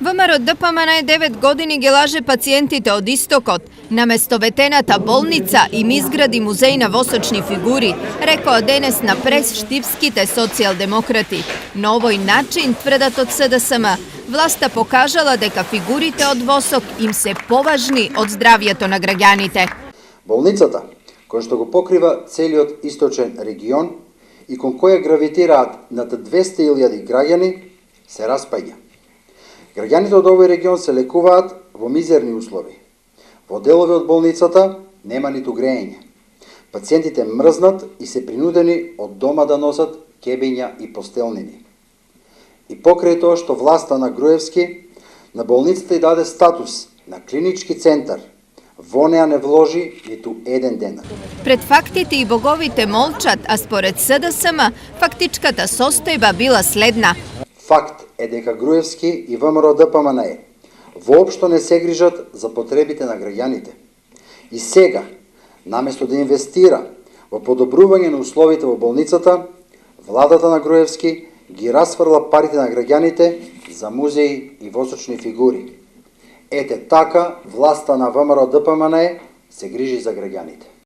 ВМРО ДПМН 9 години ги лаже пациентите од истокот. Наместо ветената болница им изгради музеј на восочни фигури, рекоа денес на прес штипските социјалдемократи. На овој начин, тврдат од СДСМ, власта покажала дека фигурите од восок им се поважни од здравјето на граѓаните. Болницата, која што го покрива целиот источен регион и кон која гравитираат над 200.000 граѓани, се распаѓа. Граѓаните од овој регион се лекуваат во мизерни услови. Во делови од болницата нема ниту грејење. Пациентите мрзнат и се принудени од дома да носат кебиња и постелнини. И покрај тоа што власта на Груевски на болницата и даде статус на клинички центар, во неа не вложи ниту еден денар. Пред фактите и боговите молчат, а според СДСМ фактичката состојба била следна. Факт е дека Груевски и ВМРО ДПМН воопшто не се грижат за потребите на граѓаните. И сега, наместо да инвестира во подобрување на условите во болницата, владата на Груевски ги расфрла парите на граѓаните за музеи и восочни фигури. Ете така, власта на ВМРО ДПМН се грижи за граѓаните.